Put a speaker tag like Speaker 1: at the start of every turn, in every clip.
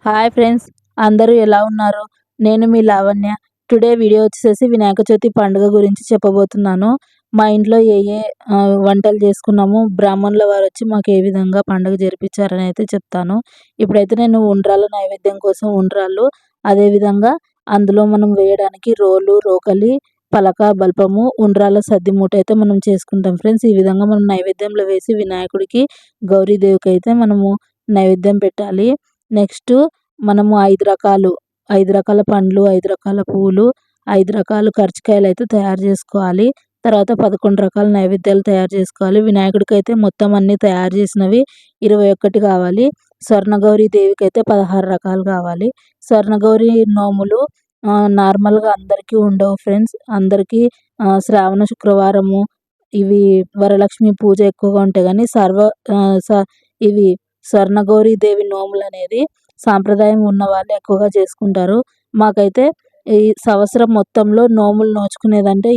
Speaker 1: Hi friends, అందరూ ఎలా ఉన్నారు? నేను మీ లావణ్య. టుడే వీడియో వచ్చేసి వినాయక చవితి పండుగ గురించి చెప్పబోతున్నాను. మా ఇంట్లో ఏ ఏ వంటలు చేసుకున్నాము, బ్రాహ్మణుల వారు వచ్చి మాకు ఏ విధంగా పండుగ జరిపించారని అయితే చెప్తాను. ఇప్పుడైతే నేను ఉండ్రాళ్ళ నైవేద్యం కోసం ఉండ్రాళ్ళు, అదేవిధంగా అందులో మనం వేయడానికి రోలు, రోకలి, పలక, బల్పము, ఉండ్రాళ్ళ సద్ది మూట అయితే మనం చేసుకుంటాం ఫ్రెండ్స్. ఈ విధంగా మనం నైవేద్యంలో వేసి వినాయకుడికి, గౌరీదేవికి అయితే మనము నైవేద్యం పెట్టాలి. నెక్స్ట్ మనము 5 రకాల పండ్లు, 5 రకాల పువ్వులు, 5 రకాల కర్జికాయలు అయితే తయారు చేసుకోవాలి. తర్వాత 11 రకాల నైవేద్యాలు తయారు చేసుకోవాలి. వినాయకుడికి అయితే మొత్తం అన్నీ తయారు చేసినవి 21 కావాలి. స్వర్ణగౌరి దేవికి అయితే 16 రకాలు కావాలి. స్వర్ణగౌరి నోములు నార్మల్గా అందరికీ ఉండవు ఫ్రెండ్స్. అందరికీ శ్రావణ శుక్రవారము ఇవి వరలక్ష్మి పూజ ఎక్కువగా ఉంటాయి, కానీ ఇవి స్వర్ణగౌరి దేవి నోములు అనేది సాంప్రదాయం ఉన్న వాళ్ళు ఎక్కువగా చేసుకుంటారు. మాకైతే ఈ సంవత్సరం మొత్తంలో నోములు నోచుకునేదంటే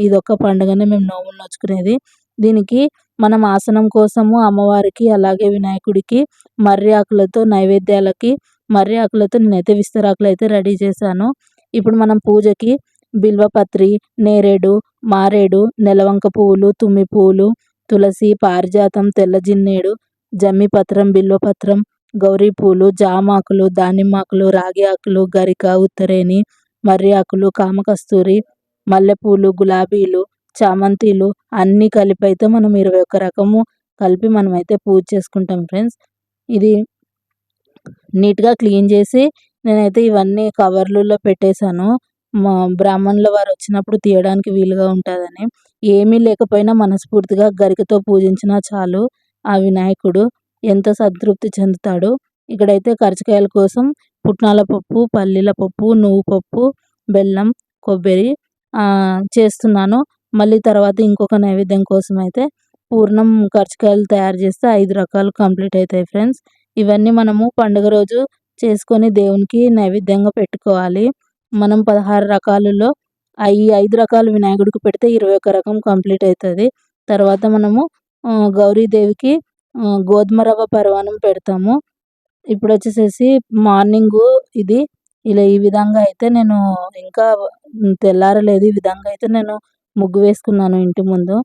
Speaker 1: ఇదొక్క పండుగనే మేము నోములు నోచుకునేది. దీనికి మనం ఆసనం కోసము అమ్మవారికి, అలాగే వినాయకుడికి మర్రి ఆకులతో నైవేద్యాలకి మర్రి ఆకులతో నేనైతే విస్తరాకులు అయితే రెడీ చేశాను. ఇప్పుడు మనం పూజకి బిల్వపత్రి, నేరేడు, మారేడు, నెలవంక పువ్వులు, తుమ్మి పువ్వులు, తులసి, పారిజాతం, తెల్ల జిన్నేడు, జమ్మిపత్రం, బిల్వపత్రం, గౌరీ పూలు, జామాకులు, దానిమ్మాకులు, రాగి ఆకులు, గరిక, ఉత్తరేణి, మర్రి ఆకులు, కామకస్తూరి, మల్లెపూలు, గులాబీలు, చామంతిలు అన్నీ కలిపి అయితే మనం 21 రకము కలిపి మనమైతే పూజ చేసుకుంటాం ఫ్రెండ్స్. ఇది నీట్గా క్లీన్ చేసి నేనైతే ఇవన్నీ కవర్లలో పెట్టేశాను. మా బ్రాహ్మణుల వారు వచ్చినప్పుడు తీయడానికి వీలుగా ఉంటుందని. ఏమీ లేకపోయినా మనస్ఫూర్తిగా గరికతో పూజించినా చాలు, ఆ వినాయకుడు ఎంతో సంతృప్తి చెందుతాడు. ఇక్కడైతే కర్జికాయల కోసం పుట్నాల పప్పు, పల్లీల పప్పు, నువ్వు పప్పు, బెల్లం, కొబ్బరి చేస్తున్నాను. మళ్ళీ తర్వాత ఇంకొక నైవేద్యం కోసం అయితే పూర్ణం కర్జికాయలు తయారు చేస్తే 5 రకాలు కంప్లీట్ అవుతాయి ఫ్రెండ్స్. ఇవన్నీ మనము పండుగ రోజు చేసుకొని దేవునికి నైవేద్యంగా పెట్టుకోవాలి. మనం 16 రకాలలో 5 రకాలు వినాయకుడికి పెడితే 21 రకం కంప్లీట్ అవుతుంది. తర్వాత మనము గౌరీదేవికి గోధుమ రవ్వ పరమాన్నం పెడతాము. ఇప్పుడు వచ్చేసేసి మార్నింగు ఇది ఇలా ఈ విధంగా అయితే నేను ఇంకా తెల్లారలేదు. ఈ విధంగా అయితే నేను ముగ్గు వేసుకున్నాను ఇంటి ముందు.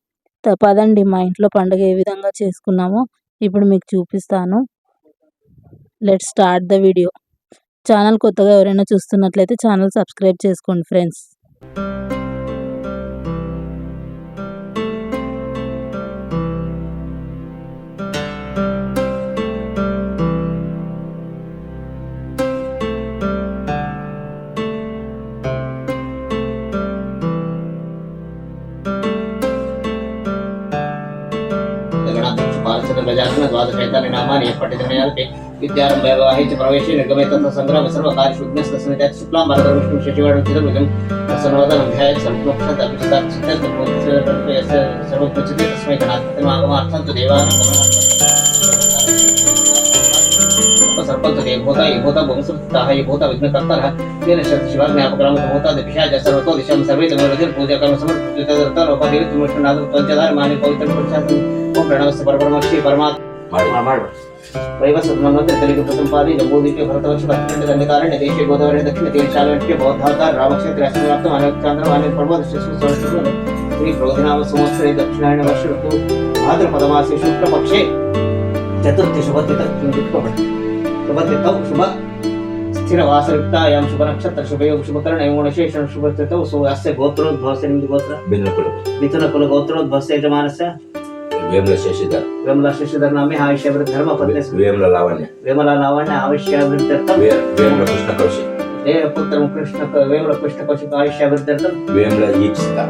Speaker 1: పదండి మా ఇంట్లో పండుగ ఏ విధంగా చేసుకున్నామో ఇప్పుడు మీకు చూపిస్తాను. Let's start the video. Channel కొత్తగా ఎవరైనా చూస్తున్నట్లయితే ఛానల్ సబ్స్క్రైబ్ చేసుకోండి ఫ్రెండ్స్.
Speaker 2: द्वादशैतानि पठितमयाल्पे विद्यारम्भे च प्रवेशे निर्गमे तत्र संग्रामे सर्वकार्यशुद्धस्तस्मिन् शुक्लां वरदं विष्णुं शशिवर्णं चिदं तस्सर्वदा अध्याय सर्वोच्चते तस्मै गणात्मकमागमार्थं तु देवानां सरपंच देवभूता ये वंशुताः ये भूता विघ्नकर्तारः तेन शिवाज्ञापकरामतो भूता दिभ्याज सर्वतो दिशं सर्वे तमोरजन पूजा कर्म समर्पित तदर्थ लोकादेवी तुमष्टनाद पंचधार माने पवित्र पुरुषात् ओम प्रणवस्य परब्रह्मक्षी परमात्मा वैवस्वतमन्वते कलियुग प्रथम पादे जम्बूद्वीपे भरतवर्ष भक्तिखंड गंधकारण्य देशे गोदावरी दक्षिण तीर्थशालवट्टे बौद्धावतार रामक्षेत्र अष्टमाप्त मानवचंद्र मानव पर्वत शिशु श्री क्रोधिनाम संवत्सरे दक्षिणायन वर्ष ऋतु भाद्रपद मासे शुक्ल पक्षे चतुर्थी शुभतिथौ शुभ स्थिर वासयुक्तायां शुभ नक्षत्र शुभयोग शुभकर्ण एवं विशेषण शुभतिथौ सो अस्य गोत्रोद्भवस्य निम्न गोत्र मिथुन कुल गोत्रोद्भवस्य यजमानस्य वेमला शशिधर नामे आयुष्य धर्म पत्नी वेमला लावण्य आयुष्य वेमला कृष्ण कौशिक पुत्र कृष्ण कौशिक आयुष्य वेमला ईप्सिता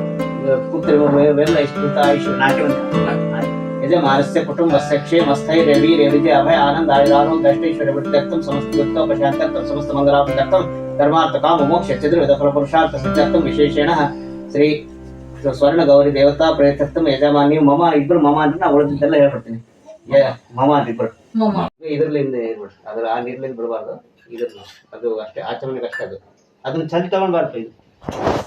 Speaker 2: पुत्र वेमला ईप्सिता आयुष्य नाट्यवंत यजमानस्य कुटुंबस्य क्षेमस्थैर्य वीर्यविजय अभय आनंद आयुरारोग्य अष्टैश्वर्य वृद्ध्यर्थं समस्त दुःखोपशान्तर्थं समस्त मंगलार्थं धर्मार्थ काम मोक्ष चतुर्विध फल पुरुषार्थ सिद्ध्यर्थं विशेषेण श्री स्वर्ण गौरी देवता प्रयत्नर्थं यजमानी मम इब्बर मम ಅಂತ ನಾನು ಉಳಿದಿದ್ದೆಲ್ಲ ಹೇಳ್ಬಿಡ್ತೀನಿ. ಮಮ ಅಂತ ಇಬ್ರು ಇದರಲ್ಲಿಂದ ಹೇಳ್ಬಿಡ್ರಿ, ಅದರ ಆ ನೀರ್ಲಿಂದ ಬಿಡಬಾರ್ದು. ಇದರಲ್ಲಿ ಅದು ಅಷ್ಟೇ ಆಚರಣೆಗೆ ಅಷ್ಟೇ. ಅದನ್ನ ಚೆಲ್ಲಿ ತಗೊಂಡ್ಬಾರ್ದು.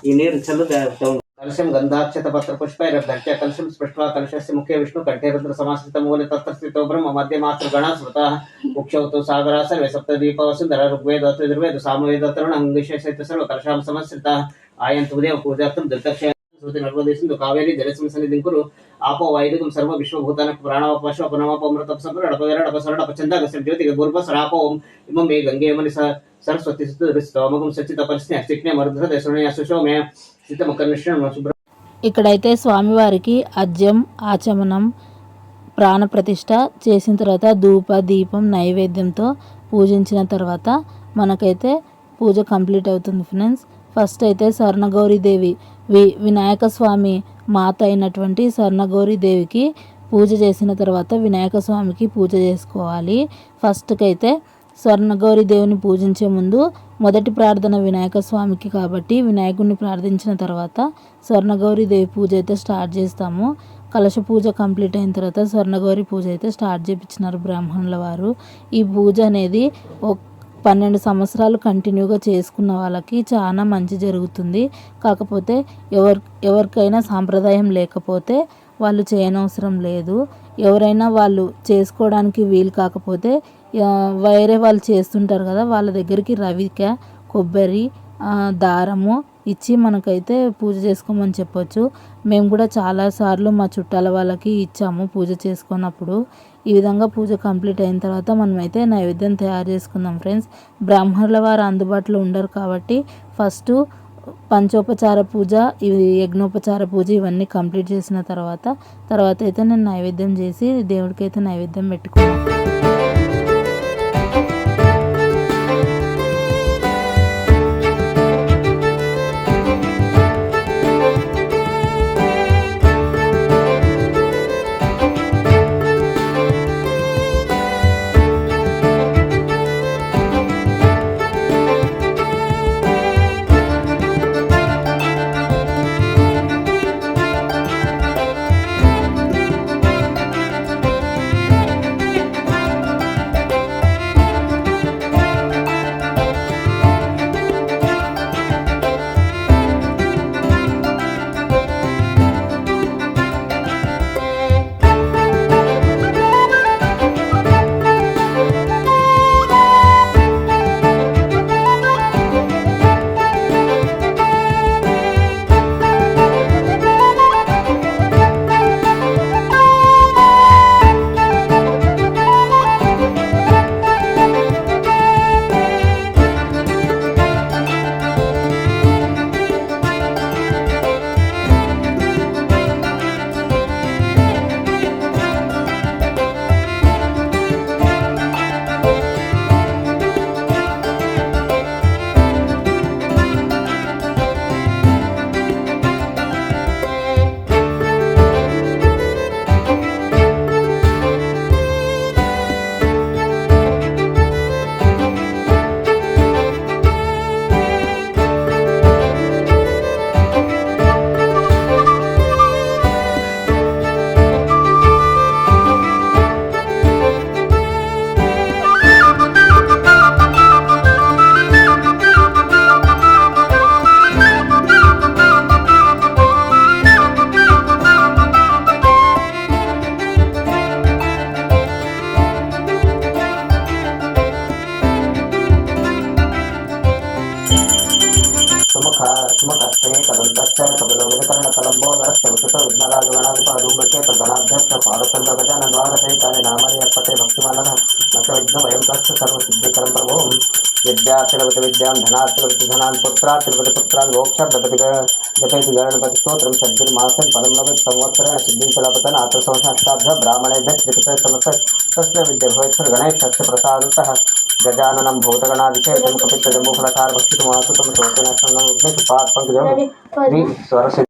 Speaker 2: ಈ ನೀರು ಚೆಲ್ಲದ ತಗೊಂಡು कलशं गन्धाक्षतपत्रपुष्पैरभ्यर्च्य कलशं स्पृष्ट्वा कलशस्य मुखे विष्णु कंठे रुद्रसमाश्रितमूले तत्र स्थितो ब्रह्म मध्यमातृगणः स्मृतः मुख्यौ तु सागरा सर्वे सप्तद्वीपा वसुन्धरा ऋग्वेद यजुर्वेद सामवेद तरुणः सर्व कलशां समश्रिताः आयन्तु देव पूजार्थं दत्तक्षय नर्मदेशं कावेरी जलसंसन्निधिं कुरु आपो वैदिकं सर्व विश्वभूतानि प्राणवपश्व पुनमपमृतं संप्रडपविरडपसरडपचन्दकस्य ज्योतिर्भूर्भस्वरापो इमं मे गंगे मनि सरस्वती स्तोमकं सच्चितपरिस्ने चिक्ने मरुधते सुणय सुशोमे सीतमकर्निष्ण शुभ्र
Speaker 1: ఇక్కడైతే స్వామివారికి అజ్యం ఆచమనం ప్రాణప్రతిష్ఠ చేసిన తర్వాత ధూప దీపం నైవేద్యంతో పూజించిన తర్వాత మనకైతే పూజ కంప్లీట్ అవుతుంది ఫ్రెండ్స్. ఫస్ట్ అయితే స్వర్ణగౌరీదేవి వినాయక స్వామి మాత అయినటువంటి స్వర్ణగౌరీదేవికి పూజ చేసిన తర్వాత వినాయక స్వామికి పూజ చేసుకోవాలి. ఫస్ట్కి అయితే స్వర్ణగౌరీదేవిని పూజించే ముందు మొదటి ప్రార్థన వినాయక స్వామికి కాబట్టి వినాయకుడిని ప్రార్థించిన తర్వాత స్వర్ణగౌరీదేవి పూజ అయితే స్టార్ట్ చేస్తాము. కలశ పూజ కంప్లీట్ అయిన తర్వాత స్వర్ణగౌరి పూజ అయితే స్టార్ట్ చేయించినారు బ్రాహ్మణుల వారు. ఈ పూజ అనేది 12 సంవత్సరాలు కంటిన్యూగా చేసుకున్న వాళ్ళకి చాలా మంచి జరుగుతుంది. కాకపోతే ఎవరికైనా సాంప్రదాయం లేకపోతే వాళ్ళు చేయనవసరం లేదు. ఎవరైనా వాళ్ళు చేసుకోవడానికి వీలు కాకపోతే వేరే వాళ్ళు చేస్తుంటారు కదా, వాళ్ళ దగ్గరికి రవిక కొబ్బరి దారము ఇచ్చి మనకైతే పూజ చేసుకోమని చెప్పొచ్చు. మేము కూడా చాలాసార్లు మా చుట్టాల వాళ్ళకి ఇచ్చాము పూజ చేసుకున్నప్పుడు. ఈ విధంగా పూజ కంప్లీట్ అయిన తర్వాత మనమైతే నైవేద్యం తయారు చేసుకుందాం ఫ్రెండ్స్. బ్రాహ్మణుల వారు అందుబాటులో ఉండరు కాబట్టి ఫస్ట్ పంచోపచార పూజ, ఇవి యజ్ఞోపచార పూజ ఇవన్నీ కంప్లీట్ చేసిన తర్వాత అయితే నేను నైవేద్యం చేసి దేవుడికైతే నైవేద్యం పెట్టుకున్నాను.
Speaker 2: सुमकस्ते कदन्तश्च कपिलोविकर्णकलम्बोदरश्च विकृतो विघ्नराजगणाधिपाधूमके प्रगणाध्यक्ष पादचन्द्र गजानन द्वारकैकानि नामानि अर्पते भक्तिमानः न च विघ्नभयङ्करश्च सर्वसिद्धिकरं प्रभो विद्यातिलवति विद्यां धनातिलवति धनान् पुत्रातिलवति पुत्रान् मोक्षार्थपति जपयति गणपति स्तोत्रं षड्भिर्मासं पदं लभेत् संवत्सरेण सिद्धिं च लभतन् आत्मसंवत्सराभ्यः ब्राह्मणेभ्यः जपिते समर्पयत् तस्य विद्याभवेत्सर् गणेशस्य प्रसादतः गजाननं भूतगणाभिषेकं कपित्थजम्बूफलसार भक्षितुमासुतं शोकेन विघ्नेषु पात्पङ्कजं श्री स्वरसिद्धि